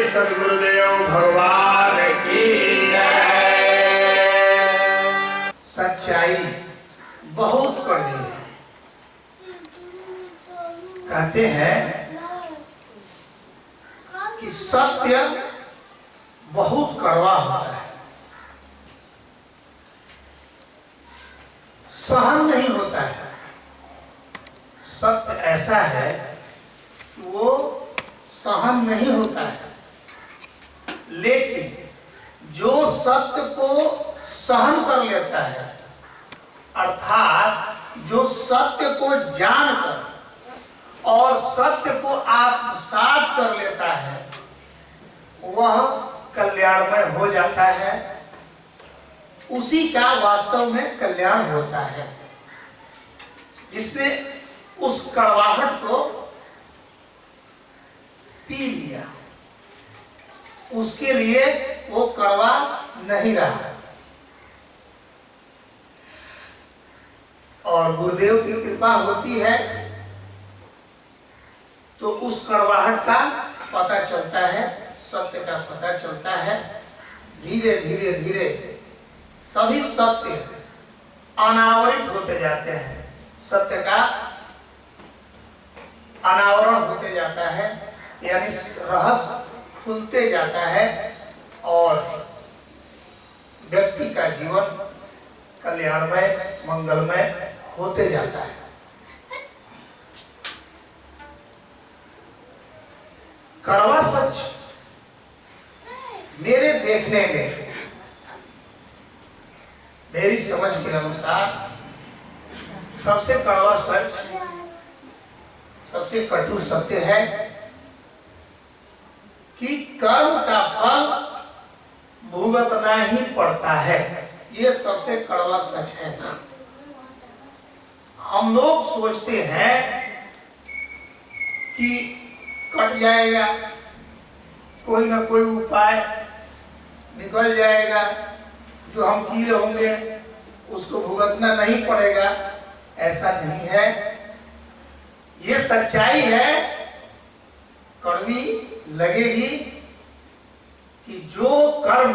सद्गुरुदेव भगवान की जय। सच्चाई बहुत कड़वी है। कहते हैं कि सत्य बहुत कड़वा होता है, सहन नहीं होता है। सत्य ऐसा है कि वो सहन नहीं होता है, लेकिन जो सत्य को सहन कर लेता है, अर्थात जो सत्य को जानकर और सत्य को आत्मसात कर लेता है, वह कल्याणमय हो जाता है। उसी का वास्तव में कल्याण होता है। जिसने उस कड़वाहट को पी लिया, उसके लिए वो कड़वा नहीं रहा। और गुरुदेव की कृपा होती है तो उस कड़वाहट का पता चलता है, सत्य का पता चलता है। धीरे धीरे धीरे सभी सत्य अनावरित होते जाते हैं, सत्य का अनावरण होते जाता है, यानी रहस्य खुलते जाता है और व्यक्ति का जीवन कल्याणमय मंगलमय होते जाता है। कड़वा सच मेरे देखने में, मेरी समझ के अनुसार सबसे कड़वा सच, सबसे कटु सत्य है कि कर्म का फल भुगतना ही पड़ता है। ये सबसे कड़वा सच है। हम लोग सोचते हैं कि कट जाएगा, कोई ना कोई उपाय निकल जाएगा, जो हम किए होंगे उसको भुगतना नहीं पड़ेगा। ऐसा नहीं है। ये सच्चाई है, कड़वी लगेगी, कि जो कर्म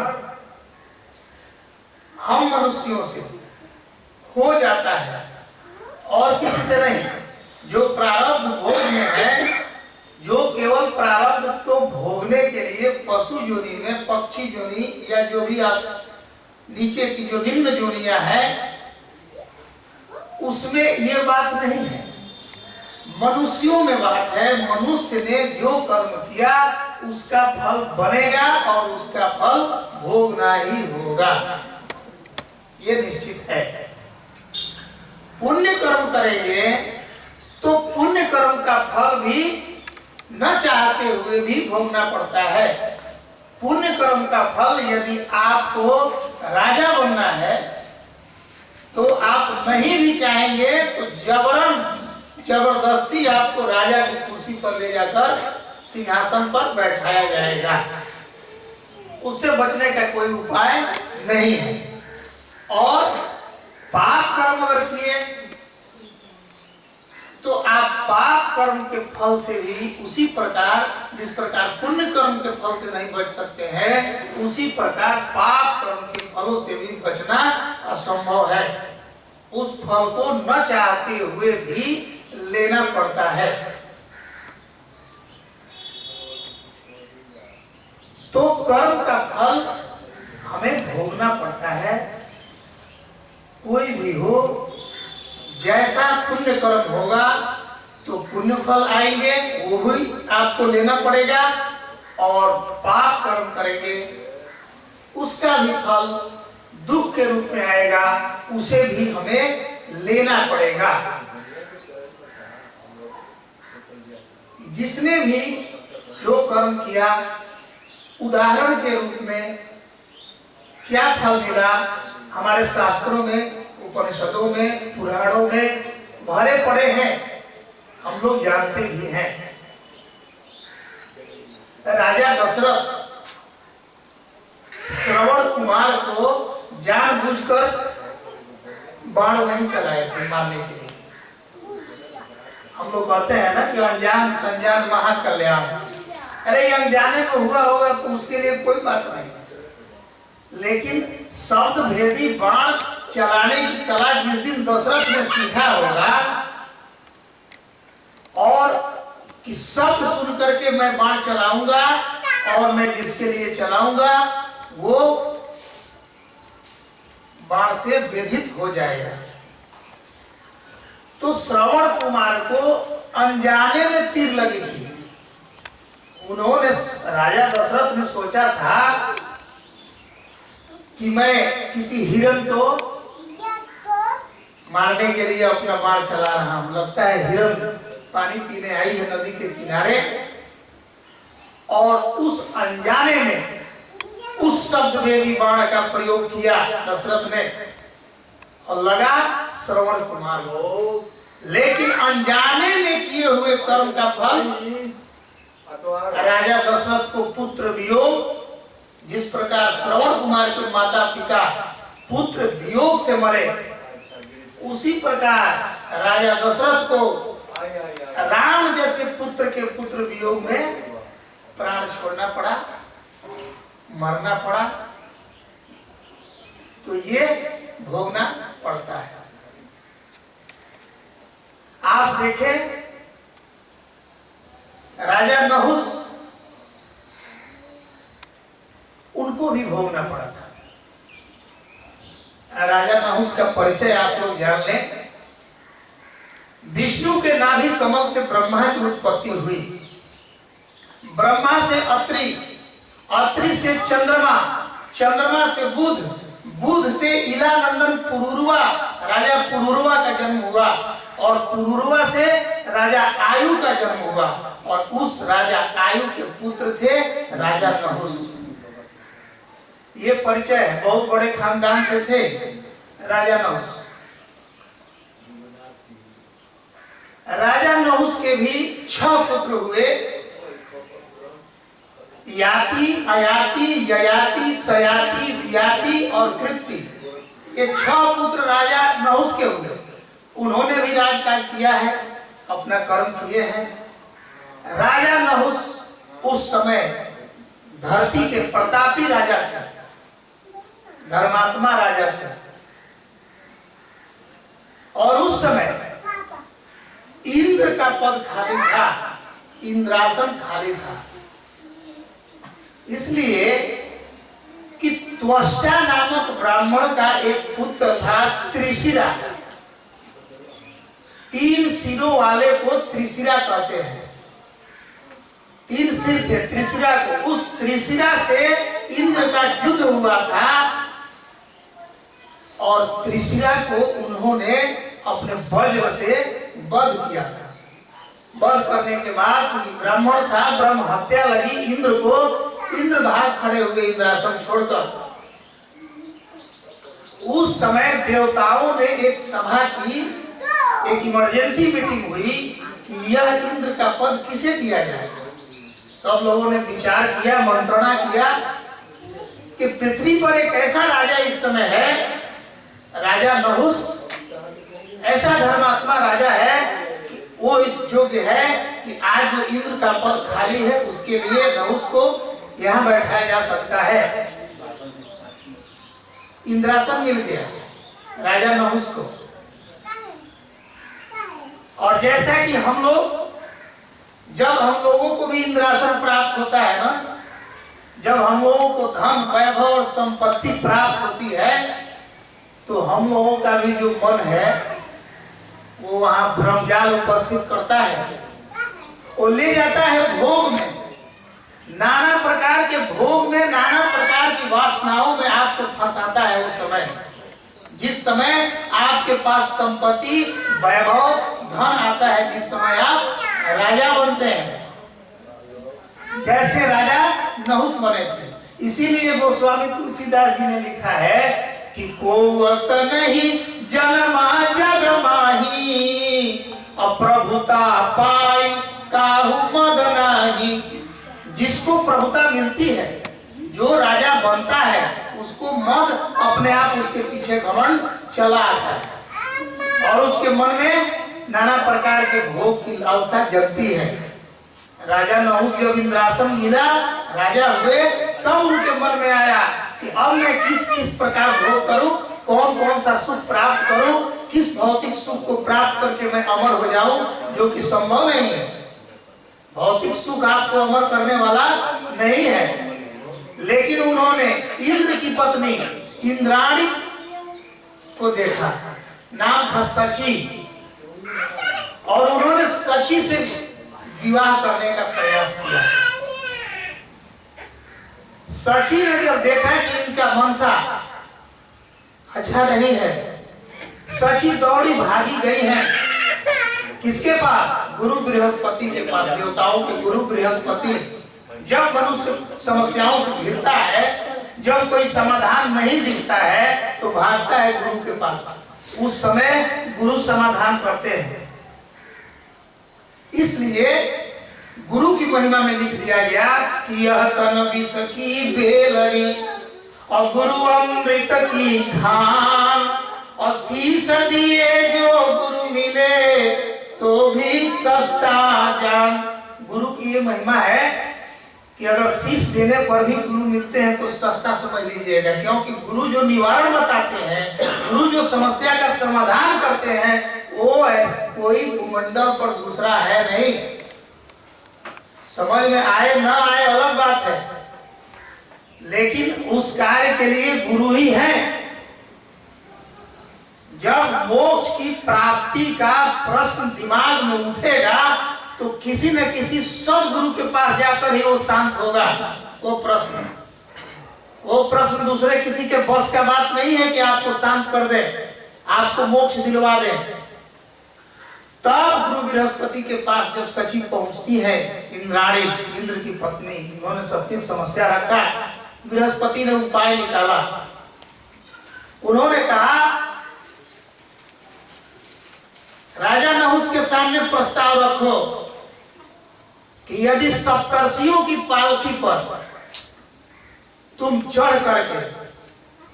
हम मनुष्यों से हो जाता है और किसी से नहीं, जो प्रारब्ध भोग में है, जो केवल प्रारब्ध को भोगने के लिए पशु योनि में, पक्षी योनि या जो भी आप नीचे की जो निम्न योनियां हैं, उसमें ये बात नहीं है। मनुष्यों में बात है। मनुष्य ने जो कर्म किया उसका फल बनेगा और उसका फल भोगना ही होगा, ये निश्चित है। पुण्य कर्म करेंगे तो पुण्य कर्म का फल भी न चाहते हुए भी भोगना पड़ता है। पुण्य कर्म का फल यदि आपको राजा बनना है तो आप नहीं भी चाहेंगे तो जबरदस्ती आपको राजा की कुर्सी पर ले जाकर सिंहासन पर बैठाया जाएगा। उससे बचने का कोई उपाय नहीं है। और पाप कर्म अगर किए तो आप पाप कर्म के फल से भी उसी प्रकार, जिस प्रकार पुण्य कर्म के फल से नहीं बच सकते हैं, उसी प्रकार पाप कर्म के फलों से भी बचना असंभव है। उस फल को न चाहते हुए भी लेना पड़ता है। तो कर्म का फल हमें भोगना पड़ता है। कोई भी हो, जैसा पुण्य कर्म होगा तो पुण्य फल आएंगे, वो भी आपको लेना पड़ेगा। और पाप कर्म करेंगे उसका भी फल दुख के रूप में आएगा, उसे भी हमें लेना पड़ेगा। जिसने भी जो कर्म किया, उदाहरण के रूप में क्या फल मिला, हमारे शास्त्रों में, उपनिषदों में, पुराणों में भरे पड़े हैं, हम लोग जानते भी हैं। राजा दशरथ श्रवण कुमार को जानबूझकर बाण नहीं चलाए थे मारने के लिए। हम लोग कहते हैं ना कि अनजान संजान महाकल्याण। अरे ये अनजाने में हुआ होगा तो उसके लिए कोई बात नहीं, लेकिन शब्द भेदी बाण चलाने की कला जिस दिन दशरथ ने सीखा होगा और कि शब्द सुन करके मैं बाण चलाऊंगा और मैं जिसके लिए चलाऊंगा वो बाण से व्यथित हो जाएगा। तो श्रवण कुमार को अनजाने में तीर लगी थी। उन्होंने, राजा दशरथ ने सोचा था कि मैं किसी हिरण को मारने के लिए अपना बाण चला रहा हूं। लगता है हिरण पानी पीने आई है नदी के किनारे, और उस अनजाने में उस शब्द भेदी बाण का प्रयोग किया दशरथ ने और लगा श्रवण कुमार को। लेकिन अनजाने में किए हुए कर्म का फल राजा दशरथ को पुत्र वियोग, जिस प्रकार श्रवण कुमार के माता पिता पुत्र वियोग से मरे, उसी प्रकार राजा दशरथ को राम जैसे पुत्र के पुत्र वियोग में प्राण छोड़ना पड़ा, मरना पड़ा। तो ये भोगना पड़ता है। आप देखें राजा नहुस, उनको भी भोगना पड़ा था। राजा नहुस का परिचय आप लोग जान लें। विष्णु के नाभि कमल से ब्रह्मा की उत्पत्ति हुई, ब्रह्मा से अत्रि, अत्रि से चंद्रमा, चंद्रमा से बुध, बुध से इलानंदन पुरुरवा, राजा पुरुरवा का जन्म हुआ, और पुरुरवा से राजा आयु का जन्म हुआ, और उस राजा आयु के पुत्र थे राजा नहुस। ये परिचय है, बहुत बड़े खानदान से थे राजा नहुस। राजा नहुस के भी 6 पुत्र हुए, याति, अयाति, ययाति, सयाति, वियाति और कृति। ये 6 पुत्र राजा नहुस के हुए। उन्होंने भी राजकाज किया है, अपना कर्म किए हैं। राजा नहुस उस समय धरती के प्रतापी राजा थे, धर्मात्मा राजा थे, और उस समय इंद्र का पद खाली था, इंद्रासन खाली था। इसलिए कि त्वष्टा नामक ब्राह्मण का एक पुत्र था त्रिशिरा। 3 सिरों वाले को त्रिशिरा कहते हैं। 3 सिर थे त्रिशिरा को। उस त्रिशिरा से इंद्र का युद्ध हुआ था, और त्रिशिरा को उन्होंने अपने वज्र से वध किया था। वध करने के बाद चूंकि ब्राह्मण था, ब्रह्म हत्या लगी इंद्र को, इंद्र भाग खड़े हुए इंद्रासन छोड़कर। उस समय देवताओं ने एक सभा की, एक इमरजेंसी मीटिंग हुई कि यह इंद्र का पद किसे दिया जाए। सब लोगों ने विचार किया, मंत्रणा किया कि पृथ्वी पर एक ऐसा राजा इस समय है, राजा नहुस, ऐसा धर्मात्मा राजा है कि वो इस योग्य है कि आज जो इंद्र का पद खाली है उसके लिए नहुस को यहाँ बैठाया जा सकता है। इंद्रासन मिल गया राजा नहुस को। और जैसा कि हम लोग, जब हम लोगों को भी इंद्रासन प्राप्त होता है ना, जब हम लोगों को धन, वैभव और संपत्ति प्राप्त होती है, तो हम लोगों का भी जो मन है वो वहां भ्रमजाल उपस्थित करता है, वो ले जाता है भोग में, नाना प्रकार के भोग में, नाना प्रकार की वासनाओं में आपको फंसाता है। उस समय, जिस समय आपके पास संपत्ति, वैभव, धन आता है, जिस समय आप राजा बनते हैं, जैसे राजा नहुस बने थे। इसीलिए गोस्वामी तुलसीदास जी ने लिखा है कि को अस नहीं जन्मा जग माही, अप्रभुता पाई काहू मद नाही। जिसको प्रभुता मिलती है, जो राजा बनता है, उसको मद अपने आप उसके पीछे घमंड चला आता है, और उसके मन में नाना प्रकार के भोग की लालसा जगती है। राजा नहुस जब इंद्रासन मिला, राजा हुए, तब उनके मन में आया कि अब मैं किस किस प्रकार भोग करूं, कौन कौन सा सुख प्राप्त करूं, किस भौतिक सुख को प्राप्त करके मैं अमर हो जाऊं, जो कि संभव नहीं है। भौतिक सुख आपको अमर करने वाला नहीं है। लेकिन उन्होंने इंद्र की पत्नी इंद्राणी को देखा, नाम था सची, और उन्होंने सची से विवाह करने का प्रयास किया। सची ने जब देखा कि इनका मनसा अच्छा नहीं है, सची दौड़ी भागी गई है किसके पास? गुरु बृहस्पति के पास। देवताओं के गुरु बृहस्पति जब मनुष्य समस्याओं से घिरता है, जब कोई समाधान नहीं दिखता है, तो भागता है गुरु के पास। उस समय गुरु समाधान करते हैं। इसलिए गुरु की महिमा में लिख दिया गया कि यह तन विष की बेलरी और गुरु अमृत की खान, और शीश दिए जो गुरु मिले तो भी सस्ता जान। गुरु की ये महिमा है कि अगर शीश देने पर भी गुरु मिलते हैं तो सस्ता समझ लीजिएगा, क्योंकि गुरु जो निवारण बताते हैं, गुरु जो समस्या का समाधान करते हैं, वो कोई भूमंडल पर दूसरा है नहीं। समझ में आए ना आए अलग बात है, लेकिन उस कार्य के लिए गुरु ही है। जब मोक्ष की प्राप्ति का प्रश्न दिमाग में उठेगा तो किसी न किसी सदगुरु के पास जाकर ही वो शांत होगा। वो प्रश्न दूसरे किसी के बस का बात नहीं है कि आपको शांत कर दे, आपको मोक्ष दिलवा दे। तब गुरु बृहस्पति के पास जब सची पहुंचती है, इंद्राणी इंद्र की पत्नी, उन्होंने सबकी समस्या रखा। बृहस्पति ने उपाय निकाला। उन्होंने कहा, राजा नहुस के सामने प्रस्ताव रखो कि यदि सप्तर्षियों की पालकी पर तुम चढ़ करके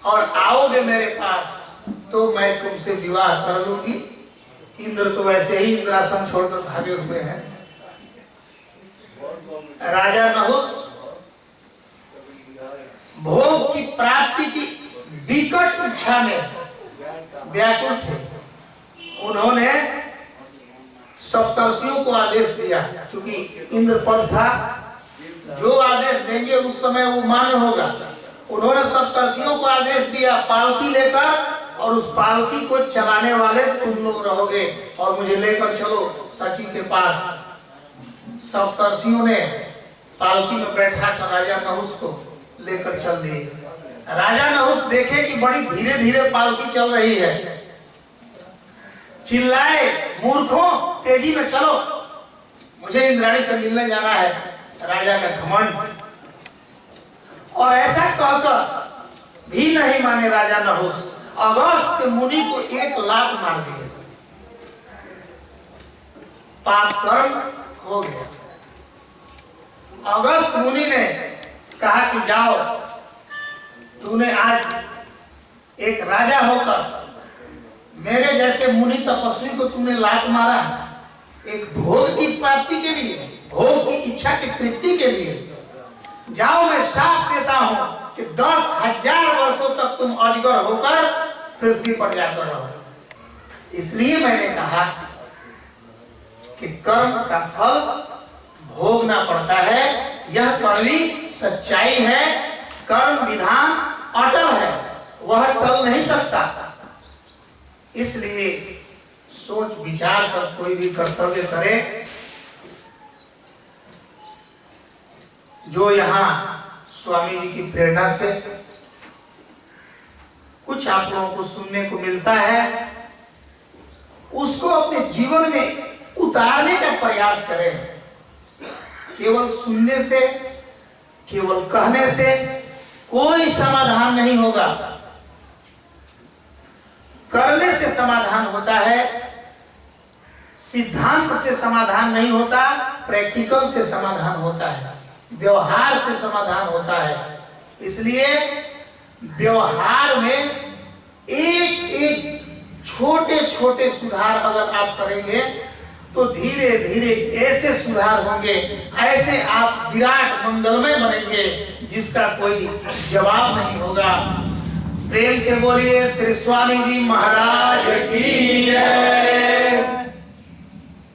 और आओगे मेरे पास, तो मैं तुमसे विवाह कर लूंगी। इंद्र तो वैसे ही इंद्रासन छोड़कर भागे हुए हैं। राजा नहुस भोग की प्राप्ति की विकट इच्छा में व्याकुल थे। उन्होंने सप्तर्षियों को आदेश दिया, क्योंकि इंद्र पद था, जो आदेश देंगे उस समय वो मान्य होगा। उन्होंने सप्तर्षियों को आदेश दिया, पालकी लेकर, और उस पालकी को चलाने वाले तुम लोग रहोगे, और मुझे लेकर चलो सची के पास। सप्तर्षियों ने पालकी में बैठा कर राजा नहुस को लेकर चल दिए। राजा नहुस देखे कि बड़ी धीरे धीरे पालकी चल रही है, चिल्लाए, मूर्खों तेजी में चलो, मुझे इंद्राणी से मिलने जाना है। राजा का घमंड, और ऐसा कहकर भी नहीं माने राजा नहुस। अगस्त मुनि को 1 लाख मार दिए, पाप कर्म हो गया। अगस्त मुनि ने कहा कि जाओ, तूने आज एक राजा होकर मेरे जैसे मुनि तपस्वी को तूने लात मारा, एक भोग की प्राप्ति के लिए, भोग की इच्छा की तृप्ति के लिए। जाओ, मैं शाप देता हूं कि 10,000 वर्षों तक तुम अजगर होकर पृथ्वी पर जाकर रहो। इसलिए मैंने कहा कि कर्म का फल भोगना पड़ता है, यह कड़वी सच्चाई है। कर्म विधान अटल है, वह टल नहीं सकता। इसलिए सोच विचार कर कोई भी कर्तव्य करे। जो यहाँ स्वामी जी की प्रेरणा से कुछ आप लोगों को सुनने को मिलता है, उसको अपने जीवन में उतारने का प्रयास करें। केवल सुनने से, केवल कहने से कोई समाधान नहीं होगा। करने से समाधान होता है, सिद्धांत से समाधान नहीं होता, प्रैक्टिकल से समाधान होता है, व्यवहार से समाधान होता है। इसलिए व्यवहार में एक एक छोटे छोटे सुधार अगर आप करेंगे, तो धीरे धीरे ऐसे सुधार होंगे, ऐसे आप विराट मंगलमय बनेंगे जिसका कोई जवाब नहीं होगा। प्रेम से बोलिए श्री स्वामी जी महाराज की जय।